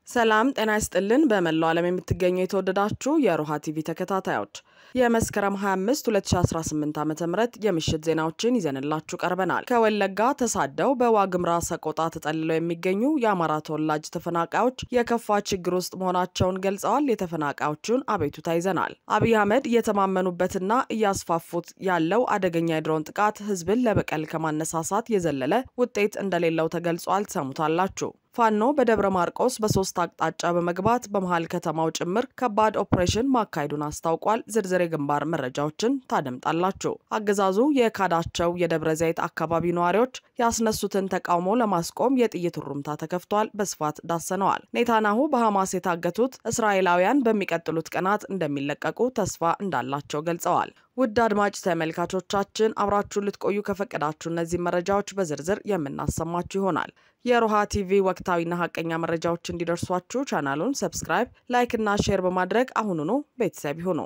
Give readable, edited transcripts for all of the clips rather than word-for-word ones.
ሰላም ጤና ይስጥልን በመላው ዓለም የምትገኙ የተወደዳችሁ የሮሃ ቲቪ ተከታታዮች የመስከረም 25 2018 ዓ.ም የምሽት ዜናዎችን ይዘንላችሁ ቀርበናል። ከወለጋ ተሳደው በዋግምራ ሰቆጣ ተጠልለው የሚገኙ የአማራ ተወላጅ ተፈናቃዮች የከፋ ችግር ውስጥ መሆናቸውን ገልጸዋል። የተፈናቃዮቹን አቤቱታ ይዘናል። አብይ አህመድ እየተማመኑበትና እያስፋፉት ያለው አደገኛ የድሮን ጥቃት ህዝብን ለበቀል ከማነሳሳት የዘለለ ውጤት እንደሌለው ተገልጿል። ተሰሙታላችሁ። ፋኖ በደብረ ማርቆስ በ3 አቅጣጫ በመግባት በመሃል ከተማው ጭምር ከባድ ኦፕሬሽን ማካሄዱን አስታውቋል። ዝርዝር የግንባር መረጃዎችን ታደምጣላችሁ። አገዛዙ የካዳቸው የደብረ ዘይት አካባቢ ነዋሪዎች ያስነሱትን ተቃውሞ ለማስቆም የጥይት ሩምታ ተከፍቷል። በስፋት ዳሰነዋል። ኔታንያሁ በሐማስ የታገቱት እስራኤላውያን በሚቀጥሉት ቀናት እንደሚለቀቁ ተስፋ እንዳላቸው ገልጸዋል። ውድ አድማጭ ተመልካቾቻችን አብራችሁ ልትቆዩ ከፈቀዳችሁ እነዚህ መረጃዎች በዝርዝር የምናሰማችሁ ይሆናል። የሮሃ ቲቪ ወቅታዊና ሐቀኛ መረጃዎች እንዲደርሷችሁ ቻናሉን ሰብስክራይብ፣ ላይክ እና ሼር በማድረግ አሁኑኑ ቤተሰብ ይሁኑ።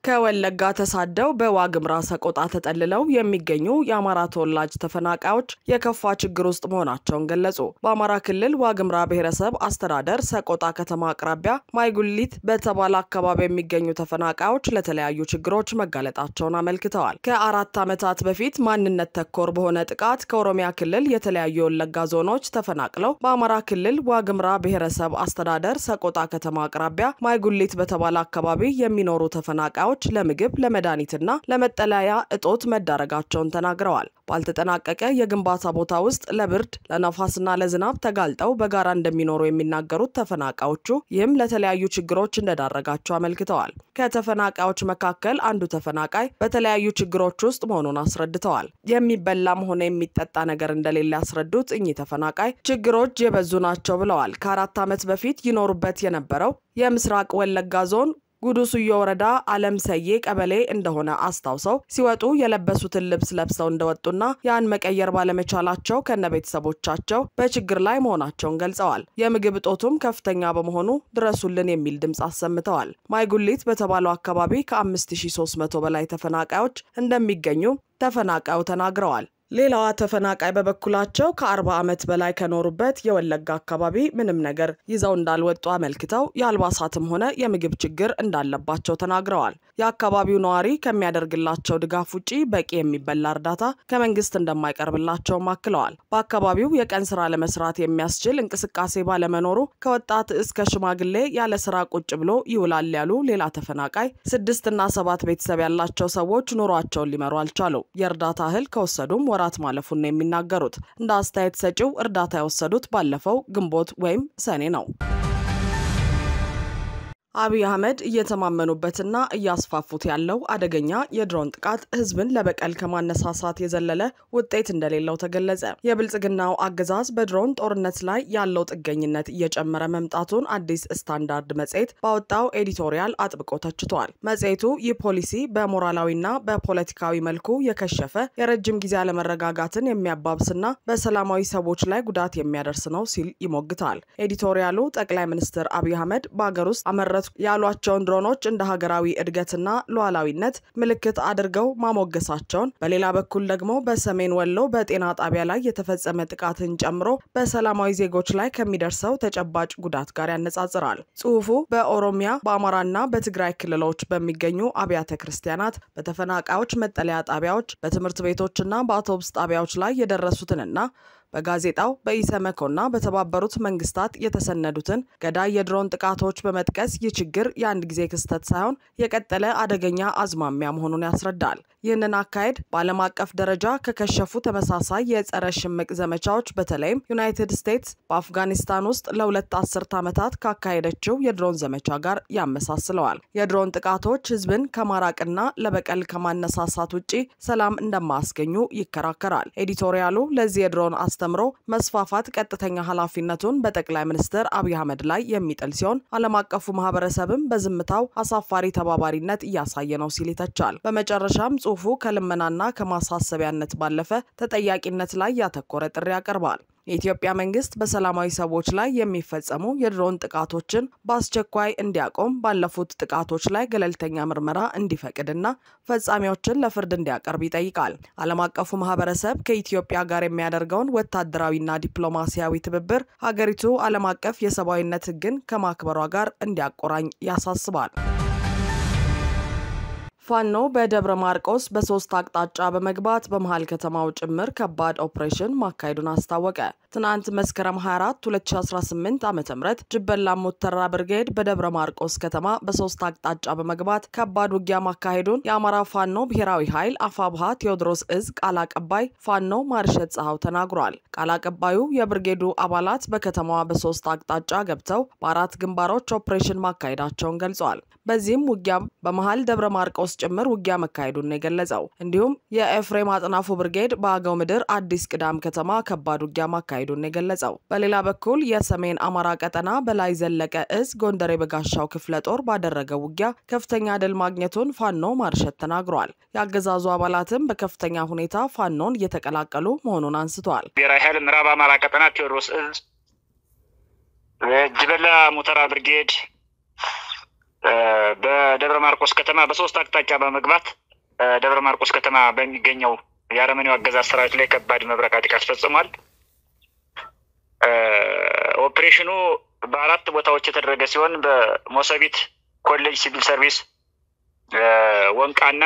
ከወለጋ ተሳደው በዋግምራ ሰቆጣ ተጠልለው የሚገኙ የአማራ ተወላጅ ተፈናቃዮች የከፋ ችግር ውስጥ መሆናቸውን ገለጹ። በአማራ ክልል ዋግምራ ብሔረሰብ አስተዳደር ሰቆጣ ከተማ አቅራቢያ ማይጉሊት በተባለ አካባቢ የሚገኙ ተፈናቃዮች ለተለያዩ ችግሮች መጋለጣቸውን አመልክተዋል። ከ4 ዓመታት በፊት ማንነት ተኮር በሆነ ጥቃት ከኦሮሚያ ክልል የተለያዩ የወለጋ ዞኖች ተፈናቅለው በአማራ ክልል ዋግምራ ብሔረሰብ አስተዳደር ሰቆጣ ከተማ አቅራቢያ ማይጉሊት በተባለ አካባቢ የሚኖሩ ተፈናቃዮች ለምግብ ለመድኃኒትና ለመጠለያ እጦት መዳረጋቸውን ተናግረዋል። ባልተጠናቀቀ የግንባታ ቦታ ውስጥ ለብርድ ለነፋስና ለዝናብ ተጋልጠው በጋራ እንደሚኖሩ የሚናገሩት ተፈናቃዮቹ ይህም ለተለያዩ ችግሮች እንደዳረጋቸው አመልክተዋል። ከተፈናቃዮች መካከል አንዱ ተፈናቃይ በተለያዩ ችግሮች ውስጥ መሆኑን አስረድተዋል። የሚበላም ሆነ የሚጠጣ ነገር እንደሌለ ያስረዱት እኚህ ተፈናቃይ ችግሮች የበዙ ናቸው ብለዋል። ከ4 ዓመት በፊት ይኖሩበት የነበረው የምስራቅ ወለጋ ዞን ጉዱሱዮ ወረዳ አለም ሰዬ ቀበሌ እንደሆነ አስታውሰው ሲወጡ የለበሱትን ልብስ ለብሰው እንደወጡና ያን መቀየር ባለመቻላቸው ከነቤተሰቦቻቸው በችግር ላይ መሆናቸውን ገልጸዋል። የምግብ እጦቱም ከፍተኛ በመሆኑ ድረሱልን የሚል ድምጽ አሰምተዋል። ማይጉሊት በተባለው አካባቢ ከ5300 በላይ ተፈናቃዮች እንደሚገኙ ተፈናቃዩ ተናግረዋል። ሌላዋ ተፈናቃይ በበኩላቸው ከ40 ዓመት በላይ ከኖሩበት የወለጋ አካባቢ ምንም ነገር ይዘው እንዳልወጡ አመልክተው የአልባሳትም ሆነ የምግብ ችግር እንዳለባቸው ተናግረዋል። የአካባቢው ነዋሪ ከሚያደርግላቸው ድጋፍ ውጪ በቂ የሚበላ እርዳታ ከመንግስት እንደማይቀርብላቸው ማክለዋል። በአካባቢው የቀን ስራ ለመስራት የሚያስችል እንቅስቃሴ ባለመኖሩ ከወጣት እስከ ሽማግሌ ያለ ስራ ቁጭ ብሎ ይውላል ያሉ ሌላ ተፈናቃይ 6 እና 7 ቤተሰብ ያላቸው ሰዎች ኑሯቸውን ሊመሩ አልቻሉም። የእርዳታ እህል ከወሰዱም ወራት ማለፉን ነው የሚናገሩት። እንደ አስተያየት ሰጪው እርዳታ የወሰዱት ባለፈው ግንቦት ወይም ሰኔ ነው። አብይ አህመድ እየተማመኑበትና እያስፋፉት ያለው አደገኛ የድሮን ጥቃት ህዝብን ለበቀል ከማነሳሳት የዘለለ ውጤት እንደሌለው ተገለጸ። የብልጽግናው አገዛዝ በድሮን ጦርነት ላይ ያለው ጥገኝነት እየጨመረ መምጣቱን አዲስ ስታንዳርድ መጽሔት ባወጣው ኤዲቶሪያል አጥብቆ ተችቷል። መጽሔቱ ይህ ፖሊሲ በሞራላዊና በፖለቲካዊ መልኩ የከሸፈ የረጅም ጊዜ አለመረጋጋትን የሚያባብስና በሰላማዊ ሰዎች ላይ ጉዳት የሚያደርስ ነው ሲል ይሞግታል። ኤዲቶሪያሉ ጠቅላይ ሚኒስትር አብይ አህመድ በአገር ውስጥ አመረቱ ያሏቸውን ድሮኖች እንደ ሀገራዊ እድገትና ሉዓላዊነት ምልክት አድርገው ማሞገሳቸውን፣ በሌላ በኩል ደግሞ በሰሜን ወሎ በጤና ጣቢያ ላይ የተፈጸመ ጥቃትን ጨምሮ በሰላማዊ ዜጎች ላይ ከሚደርሰው ተጨባጭ ጉዳት ጋር ያነጻጽራል። ጽሑፉ በኦሮሚያ በአማራና በትግራይ ክልሎች በሚገኙ አብያተ ክርስቲያናት፣ በተፈናቃዮች መጠለያ ጣቢያዎች፣ በትምህርት ቤቶችና በአውቶቡስ ጣቢያዎች ላይ የደረሱትንና በጋዜጣው በኢሰመኮና በተባበሩት መንግስታት የተሰነዱትን ገዳይ የድሮን ጥቃቶች በመጥቀስ ይህ ችግር የአንድ ጊዜ ክስተት ሳይሆን የቀጠለ አደገኛ አዝማሚያ መሆኑን ያስረዳል። ይህንን አካሄድ በዓለም አቀፍ ደረጃ ከከሸፉ ተመሳሳይ የጸረ ሽምቅ ዘመቻዎች በተለይም ዩናይትድ ስቴትስ በአፍጋኒስታን ውስጥ ለ2 አስርት ዓመታት ካካሄደችው የድሮን ዘመቻ ጋር ያመሳስለዋል። የድሮን ጥቃቶች ህዝብን ከማራቅና ለበቀል ከማነሳሳት ውጪ ሰላም እንደማያስገኙ ይከራከራል። ኤዲቶሪያሉ ለዚህ የድሮን አስተምሮ መስፋፋት ቀጥተኛ ኃላፊነቱን በጠቅላይ ሚኒስትር አብይ አህመድ ላይ የሚጥል ሲሆን ዓለም አቀፉ ማህበረሰብም በዝምታው አሳፋሪ ተባባሪነት እያሳየ ነው ሲል ይተቻል። በመጨረሻም ጽሑፉ ከልመናና ከማሳሰቢያነት ባለፈ ተጠያቂነት ላይ ያተኮረ ጥሪ ያቀርባል። የኢትዮጵያ መንግስት በሰላማዊ ሰዎች ላይ የሚፈጸሙ የድሮን ጥቃቶችን በአስቸኳይ እንዲያቆም ባለፉት ጥቃቶች ላይ ገለልተኛ ምርመራ እንዲፈቅድና ፈጻሚዎችን ለፍርድ እንዲያቀርብ ይጠይቃል። ዓለም አቀፉ ማህበረሰብ ከኢትዮጵያ ጋር የሚያደርገውን ወታደራዊና ዲፕሎማሲያዊ ትብብር ሀገሪቱ ዓለም አቀፍ የሰብአዊነት ሕግን ከማክበሯ ጋር እንዲያቆራኝ ያሳስባል። ፋኖ በደብረ ማርቆስ በ3 አቅጣጫ በመግባት በመሃል ከተማው ጭምር ከባድ ኦፕሬሽን ማካሄዱን አስታወቀ። ትናንት መስከረም 24 2018 ዓ.ም ጅበላ ሙተራ ብርጌድ በደብረ ማርቆስ ከተማ በ3 አቅጣጫ በመግባት ከባድ ውጊያ ማካሄዱን የአማራ ፋኖ ብሔራዊ ኃይል አፋብሃ ቴዎድሮስ እዝ ቃል አቀባይ ፋኖ ማርሸት ጸሃው ተናግሯል። ቃል አቀባዩ የብርጌዱ አባላት በከተማዋ በ3 አቅጣጫ ገብተው በአራት ግንባሮች ኦፕሬሽን ማካሄዳቸውን ገልጸዋል። በዚህም ውጊያ በመሃል ደብረ ማርቆስ ጭምር ውጊያ መካሄዱን የገለጸው እንዲሁም የኤፍሬም አጥናፉ ብርጌድ በአገው ምድር አዲስ ቅዳም ከተማ ከባድ ውጊያ ማካሄዱን የገለጸው። በሌላ በኩል የሰሜን አማራ ቀጠና በላይ ዘለቀ እዝ ጎንደር የበጋሻው ክፍለ ጦር ባደረገው ውጊያ ከፍተኛ ድል ማግኘቱን ፋኖ ማርሸት ተናግሯል። ያገዛዙ አባላትም በከፍተኛ ሁኔታ ፋኖን እየተቀላቀሉ መሆኑን አንስተዋል። ብሔራዊ ኃይል ምዕራብ አማራ ቀጠና ቴዎድሮስ እዝ ጅበላ ሙተራ ብርጌድ በደብረ ማርቆስ ከተማ በ3 አቅጣጫ በመግባት ደብረ ማርቆስ ከተማ በሚገኘው የአረመኔው አገዛዝ ሰራዊት ላይ ከባድ መብረቃ ጥቃት ፈጽሟል። ኦፕሬሽኑ በአራት ቦታዎች የተደረገ ሲሆን በሞሰቢት ኮሌጅ ሲቪል ሰርቪስ ወንቃና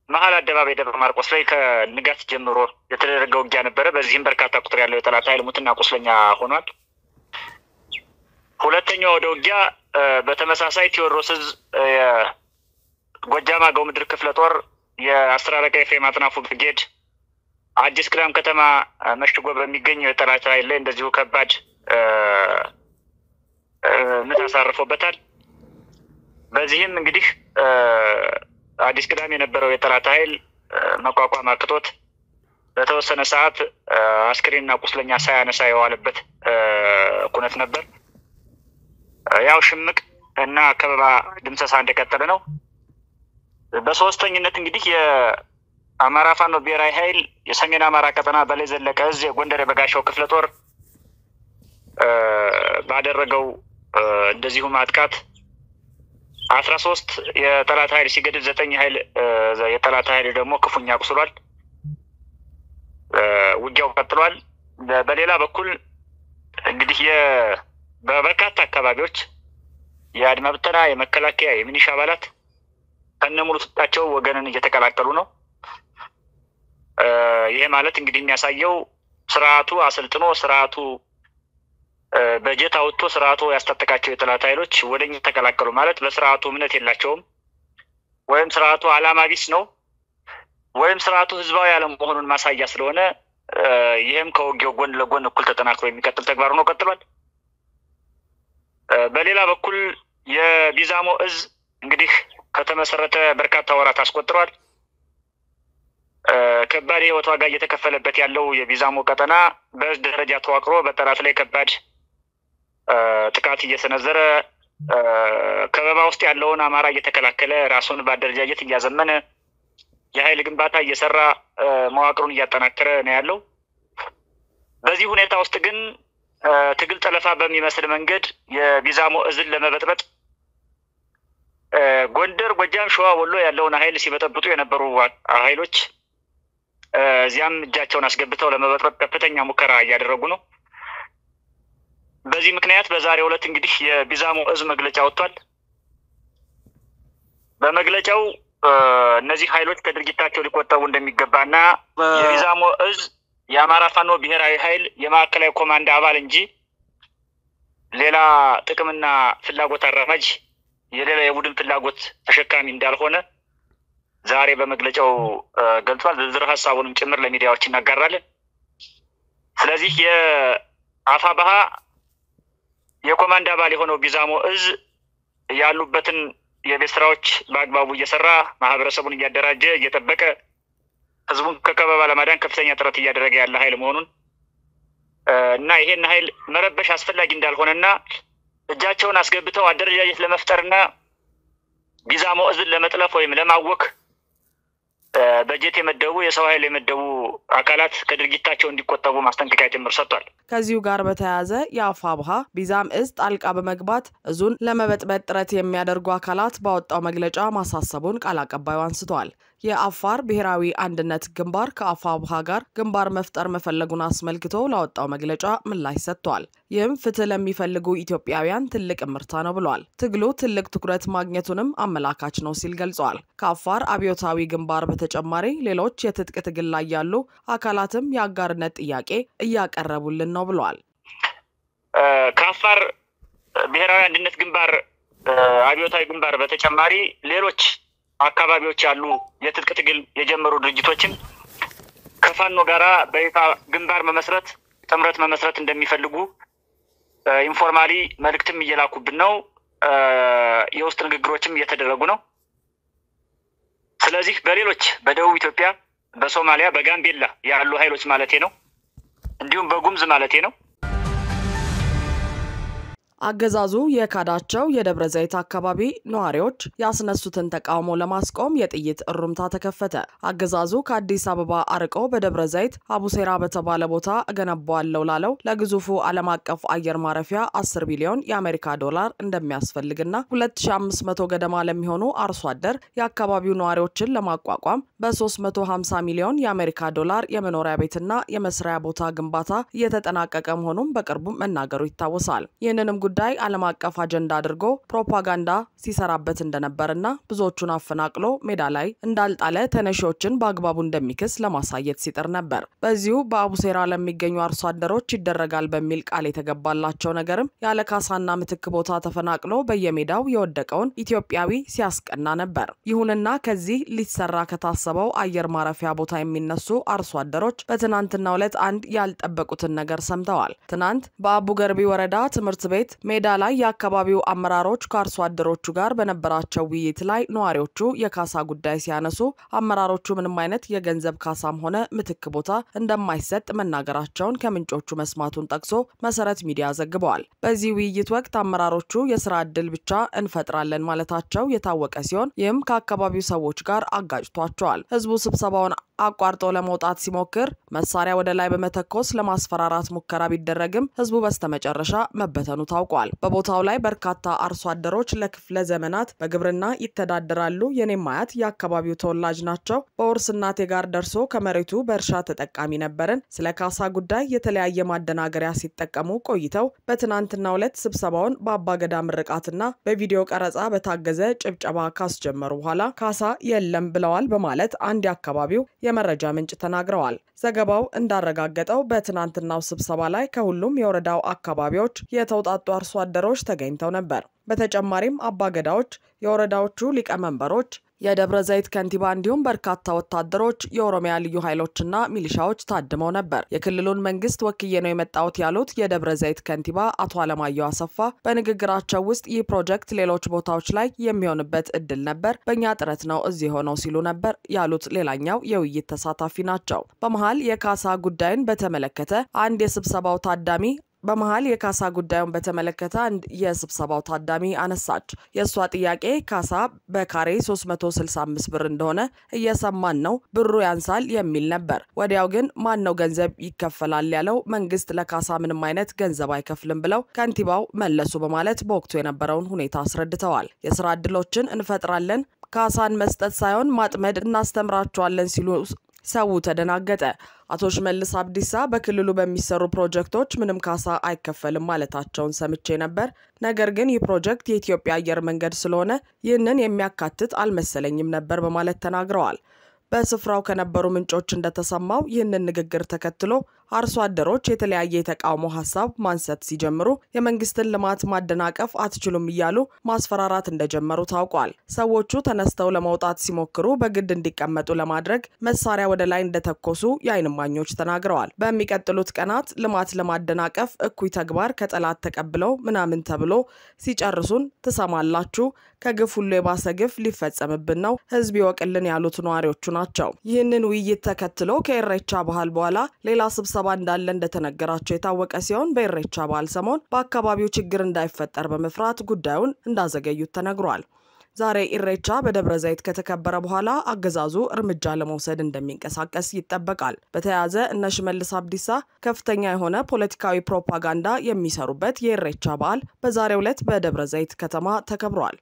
መሃል አደባባይ ደብረ ማርቆስ ላይ ከንጋት ጀምሮ የተደረገ ውጊያ ነበረ። በዚህም በርካታ ቁጥር ያለው የጠላት ኃይል ሙትና ቁስለኛ ሆኗል። ሁለተኛው ወደ ውጊያ በተመሳሳይ ቴዎድሮስ እዝ ጎጃም አገው ምድር ክፍለ ጦር የ10 አለቃ ኤፍሬም አጥናፉ ብርጌድ አዲስ ቅዳም ከተማ መሽጎ በሚገኘው የጠላት ኃይል ላይ እንደዚሁ ከባድ ምት አሳርፎበታል። በዚህም እንግዲህ አዲስ ቅዳም የነበረው የጠላት ኃይል መቋቋም አቅቶት በተወሰነ ሰዓት አስክሬንና ቁስለኛ ሳያነሳ የዋለበት ኩነት ነበር። ያው ሽምቅ እና ከበባ ድምሰሳ እንደቀጠለ ነው። በሶስተኝነት እንግዲህ የአማራ ፋኖ ብሔራዊ ኃይል የሰሜን አማራ ቀጠና በላይ ዘለቀ እዝ የጎንደር የበጋሻው ክፍለ ጦር ባደረገው እንደዚሁ ማጥቃት 13 የጠላት ኃይል ሲገድል 9 ኃይል የጠላት ኃይል ደግሞ ክፉኛ ቁስሏል። ውጊያው ቀጥሏል። በሌላ በኩል እንግዲህ በበርካታ አካባቢዎች የአድማ ብተና የመከላከያ የሚኒሻ አባላት ከነሙሉ ትጥቃቸው ወገንን እየተቀላቀሉ ነው። ይሄ ማለት እንግዲህ የሚያሳየው ስርዓቱ አሰልጥኖ ስርዓቱ በጀት አውጥቶ ስርዓቱ ያስታጠቃቸው የጠላት ኃይሎች ወደኛ ተቀላቀሉ ማለት በስርዓቱ እምነት የላቸውም ወይም ስርዓቱ ዓላማ ቢስ ነው ወይም ስርዓቱ ህዝባዊ ያለመሆኑን ማሳያ ስለሆነ ይሄም ከውጊያው ጎን ለጎን እኩል ተጠናክሮ የሚቀጥል ተግባር ነው ቀጥሏል። በሌላ በኩል የቢዛሞ እዝ እንግዲህ ከተመሰረተ በርካታ ወራት አስቆጥሯል። ከባድ የህይወት ዋጋ እየተከፈለበት ያለው የቢዛሞ ቀጠና በእዝ ደረጃ ተዋቅሮ በጠላት ላይ ከባድ ጥቃት እየሰነዘረ ከበባ ውስጥ ያለውን አማራ እየተከላከለ ራሱን በአደረጃጀት እያዘመነ የኃይል ግንባታ እየሰራ መዋቅሩን እያጠናከረ ነው ያለው። በዚህ ሁኔታ ውስጥ ግን ትግል ጠለፋ በሚመስል መንገድ የቢዛሞ እዝን ለመበጥበጥ ጎንደር፣ ጎጃም፣ ሸዋ፣ ወሎ ያለውን ኃይል ሲበጠብጡ የነበሩ ኃይሎች እዚያም እጃቸውን አስገብተው ለመበጥበጥ ከፍተኛ ሙከራ እያደረጉ ነው። በዚህ ምክንያት በዛሬው ዕለት እንግዲህ የቢዛሞ እዝ መግለጫ ወጥቷል። በመግለጫው እነዚህ ኃይሎች ከድርጊታቸው ሊቆጠቡ እንደሚገባና የቢዛሞ እዝ የአማራ ፋኖ ብሔራዊ ኃይል የማዕከላዊ ኮማንድ አባል እንጂ ሌላ ጥቅምና ፍላጎት አራማጅ የሌላ የቡድን ፍላጎት ተሸካሚ እንዳልሆነ ዛሬ በመግለጫው ገልጿል። ዝርዝር ሐሳቡንም ጭምር ለሚዲያዎች እናጋራለን። ስለዚህ የአፋብሃ የኮማንድ አባል የሆነው ቢዛሞ እዝ ያሉበትን የቤት ስራዎች በአግባቡ እየሰራ ማህበረሰቡን እያደራጀ እየጠበቀ ህዝቡን ከከበባ ለማዳን ከፍተኛ ጥረት እያደረገ ያለ ኃይል መሆኑን እና ይሄን ኃይል መረበሽ አስፈላጊ እንዳልሆነና እጃቸውን አስገብተው አደረጃጀት ለመፍጠርና ቢዛሞ እዝን ለመጥለፍ ወይም ለማወክ በጀት የመደቡ የሰው ኃይል የመደቡ አካላት ከድርጊታቸው እንዲቆጠቡ ማስጠንቀቂያ ጭምር ሰጥቷል። ከዚሁ ጋር በተያያዘ የአፋብሃ ቢዛም እዝ ጣልቃ በመግባት እዙን ለመበጥበጥ ጥረት የሚያደርጉ አካላት ባወጣው መግለጫ ማሳሰቡን ቃል አቀባዩ አንስተዋል። የአፋር ብሔራዊ አንድነት ግንባር ከአፋብሃ ጋር ግንባር መፍጠር መፈለጉን አስመልክቶ ላወጣው መግለጫ ምላሽ ሰጥቷል። ይህም ፍትህ ለሚፈልጉ ኢትዮጵያውያን ትልቅ ምርታ ነው ብሏል። ትግሉ ትልቅ ትኩረት ማግኘቱንም አመላካች ነው ሲል ገልጿል። ከአፋር አብዮታዊ ግንባር በተጨማሪ ሌሎች የትጥቅ ትግል ላይ ያሉ አካላትም የአጋርነት ጥያቄ እያቀረቡልን ነው ብሏል። ከአፋር ብሔራዊ አንድነት ግንባር አብዮታዊ ግንባር በተጨማሪ ሌሎች አካባቢዎች ያሉ የትጥቅ ትግል የጀመሩ ድርጅቶችን ከፋኖ ጋራ በይፋ ግንባር መመስረት ጥምረት መመስረት እንደሚፈልጉ ኢንፎርማሊ መልእክትም እየላኩብን ነው። የውስጥ ንግግሮችም እየተደረጉ ነው። ስለዚህ በሌሎች በደቡብ ኢትዮጵያ፣ በሶማሊያ፣ በጋምቤላ ያሉ ኃይሎች ማለቴ ነው እንዲሁም በጉምዝ ማለቴ ነው አገዛዙ የካዳቸው የደብረ ዘይት አካባቢ ነዋሪዎች ያስነሱትን ተቃውሞ ለማስቆም የጥይት እሩምታ ተከፈተ። አገዛዙ ከአዲስ አበባ አርቆ በደብረ ዘይት አቡሴራ በተባለ ቦታ እገነባዋለሁ ላለው ለግዙፉ ዓለም አቀፍ አየር ማረፊያ 10 ቢሊዮን የአሜሪካ ዶላር እንደሚያስፈልግና 2500 ገደማ ለሚሆኑ አርሶ አደር የአካባቢው ነዋሪዎችን ለማቋቋም በ350 ሚሊዮን የአሜሪካ ዶላር የመኖሪያ ቤትና የመስሪያ ቦታ ግንባታ እየተጠናቀቀ መሆኑን በቅርቡ መናገሩ ይታወሳል። ይህንንም ጉዳይ ዓለም አቀፍ አጀንዳ አድርጎ ፕሮፓጋንዳ ሲሰራበት እንደነበርና ብዙዎቹን አፈናቅሎ ሜዳ ላይ እንዳልጣለ ተነሺዎችን በአግባቡ እንደሚክስ ለማሳየት ሲጥር ነበር። በዚሁ በአቡሴራ ለሚገኙ አርሶ አደሮች ይደረጋል በሚል ቃል የተገባላቸው ነገርም ያለ ካሳና ምትክ ቦታ ተፈናቅሎ በየሜዳው የወደቀውን ኢትዮጵያዊ ሲያስቀና ነበር። ይሁንና ከዚህ ሊሰራ ከታሰበው አየር ማረፊያ ቦታ የሚነሱ አርሶ አደሮች በትናንትናው ዕለት አንድ ያልጠበቁትን ነገር ሰምተዋል። ትናንት በአቡ ገርቢ ወረዳ ትምህርት ቤት ሜዳ ላይ የአካባቢው አመራሮች ከአርሶ አደሮቹ ጋር በነበራቸው ውይይት ላይ ነዋሪዎቹ የካሳ ጉዳይ ሲያነሱ አመራሮቹ ምንም አይነት የገንዘብ ካሳም ሆነ ምትክ ቦታ እንደማይሰጥ መናገራቸውን ከምንጮቹ መስማቱን ጠቅሶ መሰረት ሚዲያ ዘግበዋል። በዚህ ውይይት ወቅት አመራሮቹ የስራ ዕድል ብቻ እንፈጥራለን ማለታቸው የታወቀ ሲሆን ይህም ከአካባቢው ሰዎች ጋር አጋጭቷቸዋል። ህዝቡ ስብሰባውን አቋርጦ ለመውጣት ሲሞክር መሳሪያ ወደ ላይ በመተኮስ ለማስፈራራት ሙከራ ቢደረግም ህዝቡ በስተመጨረሻ መበተኑ ታውቋል። በቦታው ላይ በርካታ አርሶ አደሮች ለክፍለ ዘመናት በግብርና ይተዳደራሉ። የኔም አያት የአካባቢው ተወላጅ ናቸው። በውርስ እናቴ ጋር ደርሶ ከመሬቱ በእርሻ ተጠቃሚ ነበርን። ስለ ካሳ ጉዳይ የተለያየ ማደናገሪያ ሲጠቀሙ ቆይተው በትናንትናው ዕለት ስብሰባውን በአባገዳ ምርቃትና በቪዲዮ ቀረጻ በታገዘ ጭብጨባ ካስጀመሩ በኋላ ካሳ የለም ብለዋል በማለት አንድ የአካባቢው የመረጃ ምንጭ ተናግረዋል። ዘገባው እንዳረጋገጠው በትናንትናው ስብሰባ ላይ ከሁሉም የወረዳው አካባቢዎች የተውጣጡ አርሶ አደሮች ተገኝተው ነበር። በተጨማሪም አባገዳዎች፣ የወረዳዎቹ ሊቀመንበሮች፣ የደብረ ዘይት ከንቲባ እንዲሁም በርካታ ወታደሮች፣ የኦሮሚያ ልዩ ኃይሎችና ሚሊሻዎች ታድመው ነበር። የክልሉን መንግስት ወክዬ ነው የመጣሁት ያሉት የደብረ ዘይት ከንቲባ አቶ አለማየሁ አሰፋ በንግግራቸው ውስጥ ይህ ፕሮጀክት ሌሎች ቦታዎች ላይ የሚሆንበት እድል ነበር፣ በእኛ ጥረት ነው እዚህ ሆነው ሲሉ ነበር ያሉት ሌላኛው የውይይት ተሳታፊ ናቸው። በመሃል የካሳ ጉዳይን በተመለከተ አንድ የስብሰባው ታዳሚ አነሳች። የሷ ጥያቄ ካሳ በካሬ 365 ብር እንደሆነ እየሰማን ነው፣ ብሩ ያንሳል የሚል ነበር። ወዲያው ግን ማን ነው ገንዘብ ይከፈላል ያለው? መንግስት ለካሳ ምንም አይነት ገንዘብ አይከፍልም ብለው ከንቲባው መለሱ በማለት በወቅቱ የነበረውን ሁኔታ አስረድተዋል። የስራ ዕድሎችን እንፈጥራለን፣ ካሳን መስጠት ሳይሆን ማጥመድ እናስተምራቸዋለን ሲሉ ሰው ተደናገጠ። አቶ ሽመልስ አብዲሳ በክልሉ በሚሰሩ ፕሮጀክቶች ምንም ካሳ አይከፈልም ማለታቸውን ሰምቼ ነበር። ነገር ግን ይህ ፕሮጀክት የኢትዮጵያ አየር መንገድ ስለሆነ ይህንን የሚያካትት አልመሰለኝም ነበር በማለት ተናግረዋል። በስፍራው ከነበሩ ምንጮች እንደተሰማው ይህንን ንግግር ተከትሎ አርሶ አደሮች የተለያየ የተቃውሞ ሐሳብ ማንሳት ሲጀምሩ የመንግስትን ልማት ማደናቀፍ አትችሉም እያሉ ማስፈራራት እንደጀመሩ ታውቋል። ሰዎቹ ተነስተው ለመውጣት ሲሞክሩ በግድ እንዲቀመጡ ለማድረግ መሳሪያ ወደ ላይ እንደተኮሱ የዓይን እማኞች ተናግረዋል። በሚቀጥሉት ቀናት ልማት ለማደናቀፍ እኩይ ተግባር ከጠላት ተቀብለው ምናምን ተብሎ ሲጨርሱን ትሰማላችሁ፣ ከግፍ ሁሉ የባሰ ግፍ ሊፈጸምብን ነው፣ ህዝብ ይወቅልን ያሉት ነዋሪዎቹ ናቸው። ይህንን ውይይት ተከትሎ ከኢሬቻ በዓል በኋላ ሌላ ስብሰባ እንዳለ እንደተነገራቸው የታወቀ ሲሆን በኢሬቻ በዓል ሰሞን በአካባቢው ችግር እንዳይፈጠር በመፍራት ጉዳዩን እንዳዘገዩት ተነግሯል። ዛሬ ኢሬቻ በደብረ ዘይት ከተከበረ በኋላ አገዛዙ እርምጃ ለመውሰድ እንደሚንቀሳቀስ ይጠበቃል። በተያያዘ እነ ሽመልስ አብዲሳ ከፍተኛ የሆነ ፖለቲካዊ ፕሮፓጋንዳ የሚሰሩበት የኢሬቻ በዓል በዛሬው ዕለት በደብረ ዘይት ከተማ ተከብሯል።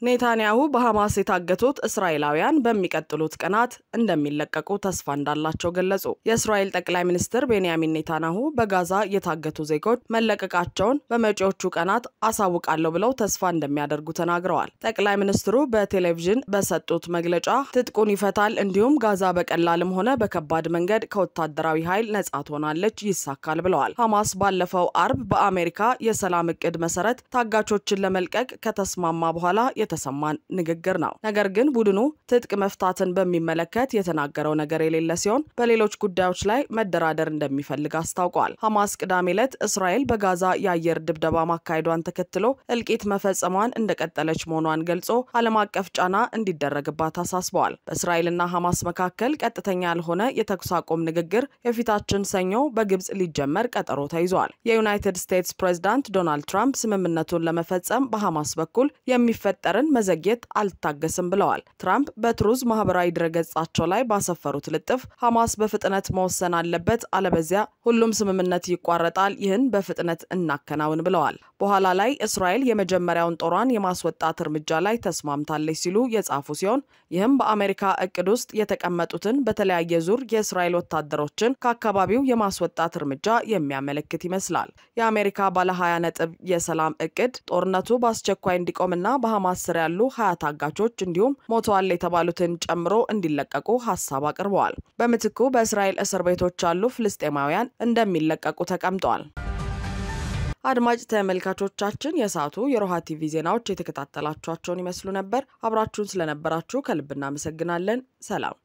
ኔታንያሁ በሐማስ የታገቱት እስራኤላውያን በሚቀጥሉት ቀናት እንደሚለቀቁ ተስፋ እንዳላቸው ገለጹ። የእስራኤል ጠቅላይ ሚኒስትር ቤንያሚን ኔታንያሁ በጋዛ የታገቱ ዜጎች መለቀቃቸውን በመጪዎቹ ቀናት አሳውቃለሁ ብለው ተስፋ እንደሚያደርጉ ተናግረዋል። ጠቅላይ ሚኒስትሩ በቴሌቪዥን በሰጡት መግለጫ ትጥቁን ይፈታል እንዲሁም ጋዛ በቀላልም ሆነ በከባድ መንገድ ከወታደራዊ ኃይል ነጻ ትሆናለች ይሳካል ብለዋል። ሐማስ ባለፈው አርብ በአሜሪካ የሰላም እቅድ መሰረት ታጋቾችን ለመልቀቅ ከተስማማ በኋላ የተሰማን ንግግር ነው። ነገር ግን ቡድኑ ትጥቅ መፍታትን በሚመለከት የተናገረው ነገር የሌለ ሲሆን በሌሎች ጉዳዮች ላይ መደራደር እንደሚፈልግ አስታውቋል። ሐማስ ቅዳሜ ዕለት እስራኤል በጋዛ የአየር ድብደባ ማካሄዷን ተከትሎ እልቂት መፈጸሟን እንደቀጠለች መሆኗን ገልጾ ዓለም አቀፍ ጫና እንዲደረግባት አሳስበዋል። በእስራኤልና ሐማስ መካከል ቀጥተኛ ያልሆነ የተኩስ አቁም ንግግር የፊታችን ሰኞ በግብጽ ሊጀመር ቀጠሮ ተይዟል። የዩናይትድ ስቴትስ ፕሬዝዳንት ዶናልድ ትራምፕ ስምምነቱን ለመፈጸም በሐማስ በኩል የሚፈጠር መዘግየት አልታገስም ብለዋል። ትራምፕ በትሩዝ ማህበራዊ ድረገጻቸው ላይ ባሰፈሩት ልጥፍ ሐማስ በፍጥነት መወሰን አለበት፣ አለበዚያ ሁሉም ስምምነት ይቋረጣል፣ ይህን በፍጥነት እናከናውን ብለዋል። በኋላ ላይ እስራኤል የመጀመሪያውን ጦሯን የማስወጣት እርምጃ ላይ ተስማምታለች ሲሉ የጻፉ ሲሆን ይህም በአሜሪካ እቅድ ውስጥ የተቀመጡትን በተለያየ ዙር የእስራኤል ወታደሮችን ከአካባቢው የማስወጣት እርምጃ የሚያመለክት ይመስላል። የአሜሪካ ባለ 20 ነጥብ የሰላም እቅድ ጦርነቱ በአስቸኳይ እንዲቆምና በሐማስ ስር ያሉ 20 ታጋቾች እንዲሁም ሞተዋል የተባሉትን ጨምሮ እንዲለቀቁ ሐሳብ አቅርበዋል። በምትኩ በእስራኤል እስር ቤቶች ያሉ ፍልስጤማውያን እንደሚለቀቁ ተቀምጧል። አድማጭ ተመልካቾቻችን የሰዓቱ የሮሃ ቲቪ ዜናዎች የተከታተላችኋቸውን ይመስሉ ነበር። አብራችሁን ስለነበራችሁ ከልብ እናመሰግናለን። ሰላም።